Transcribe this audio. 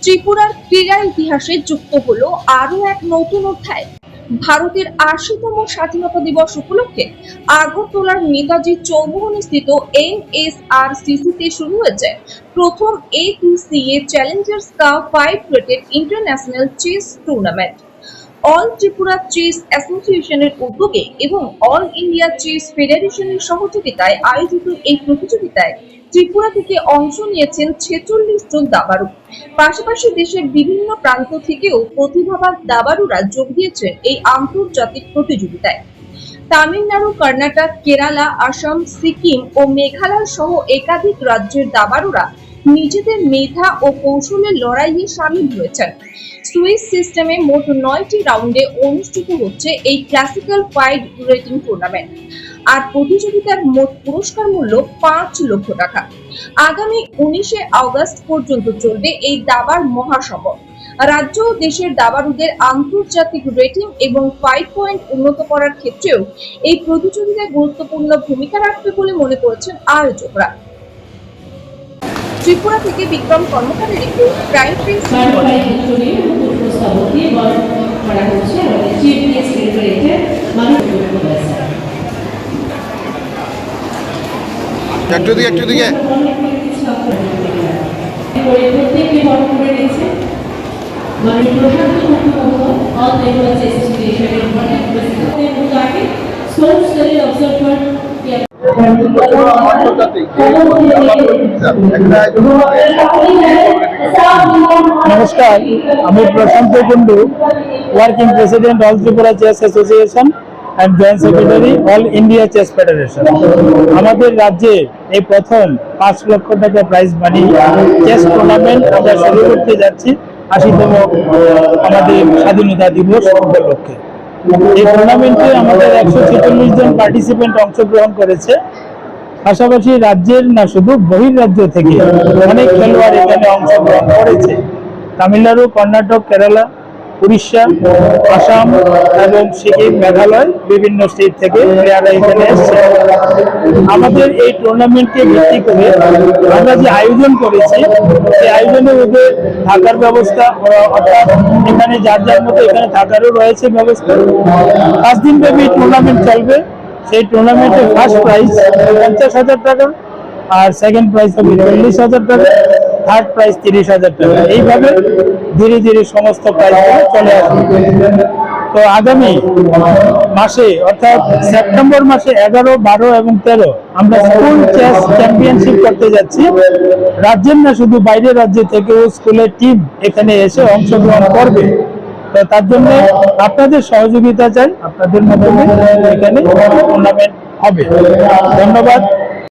ত্রিপুরার ক্রীড়া ইতিহাসে যুক্ত হলো আরো এক নতুন অধ্যায়। ভারতের ৮০তম স্বাধীনতা দিবস উপলক্ষে আগরতলার নেতাজি চৌমুহনী স্থিত NSRCC-তে শুরু হয়েছে প্রথম ATCA challengers cup 5 rated international chess tournament. All Tripura chess অ্যাসোসিয়েশনের উদ্যোগে এবং অল ইন্ডিয়া চেস ফেডারেশনের সহযোগিতায় আয়োজিত এই প্রতিযোগিতায় ত্রিপুরা থেকে অংশ নিয়েছেন ৪৬ জন দাবাড়ু। পাশাপাশি দেশের বিভিন্ন প্রান্ত থেকেও প্রতিভাবান দাবাড়ুরা যোগ দিয়েছেন এই আন্তর্জাতিক প্রতিযোগিতায়। তামিলনাড়ু, কর্ণাটক, কেরালা, আসাম, সিকিম ও মেঘালয় সহ একাধিক রাজ্যের দাবাড়ুরা নিজেদের মেধা ও কৌশলের লড়াইয়ে সামিল হয়েছেন। সুইস সিস্টেমে মোট ৯টি রাউন্ডে অনুষ্ঠিত হচ্ছে এই ক্লাসিক্যাল 5 রেটিং টুর্নামেন্ট। আর প্রতিযোগিতার মোট পুরস্কার মূল্য ৫ লক্ষ টাকা। আগামী ১৯শে আগস্ট পর্যন্ত চলবে এই দাবার মহাসভা। রাজ্য ও দেশের দাবাড়ুদের আন্তর্জাতিক রেটিং এবং 5 পয়েন্ট উন্নত করার ক্ষেত্রেও এই প্রতিযোগিতায় গুরুত্বপূর্ণ ভূমিকা রাখবে বলে মনে করছেন আয়োজকরা। ত্রিপুরা থেকে বিক্রম কর্মকারের রিপোর্ট, প্রাইম প্রেস। একটু দিকে নমস্কার, আমি Prashanta Kundu, working president all Tripura chess association and joint secretary all India chess federation. আমাদের রাজ্যে এই প্রথম ৫ লক্ষ টাকা প্রাইজ মানি চেস টুর্নামেন্ট আমরা শুরু করতে যাচ্ছি ৮০তম আমাদের স্বাধীনতা দিবস উপলক্ষে। এই টুর্নামেন্টে আমাদের ১৪৬ জন পার্টিসিপেন্ট অংশগ্রহণ করেছে। পাশাপাশি রাজ্যের না, শুধু বহির্রাজ্য থেকে অনেক খেলোয়াড় এখানে অংশগ্রহণ করেছে। তামিলনাড়ু, কর্ণাটক, কেরালা, উড়িষ্যা, আসাম এবং সিকিম, মেঘালয় বিভিন্ন স্টেট থেকে প্লেয়াররা এখানে এসেছে। আমাদের এই টুর্নামেন্টকে ভিত্তি করে আমরা যে আয়োজন করেছি, সেই আয়োজনে ওদের থাকার ব্যবস্থা, অর্থাৎ এখানে যার যার মতো এখানে থাকারও রয়েছে ব্যবস্থা। ৫ দিন ব্যাপী টুর্নামেন্ট চলবে। সেই টুর্নামেন্টের ফার্স্ট প্রাইজ ৫০,০০০ টাকা, আর সেকেন্ড প্রাইজ হবে ৪০,০০০ টাকা, থার্ড প্রাইজ ৩০,০০০ টাকা। এইভাবে ধীরে ধীরে সমস্ত প্রাইজগুলো চলে আসবে। তো আগামী মাসে অর্থাৎ সেপ্টেম্বর মাসে ১১, ১২ এবং ১৩ আমরা স্কুল চেস চ্যাম্পিয়নশিপ করতে যাচ্ছি। রাজ্যের না, শুধু বাইরের রাজ্য থেকেও স্কুলের টিম এখানে এসে অংশগ্রহণ করবে। তো তার জন্য আপনাদের সহযোগিতা চাই, আপনাদের মাধ্যমে এখানে টুর্নামেন্ট হবে। ধন্যবাদ।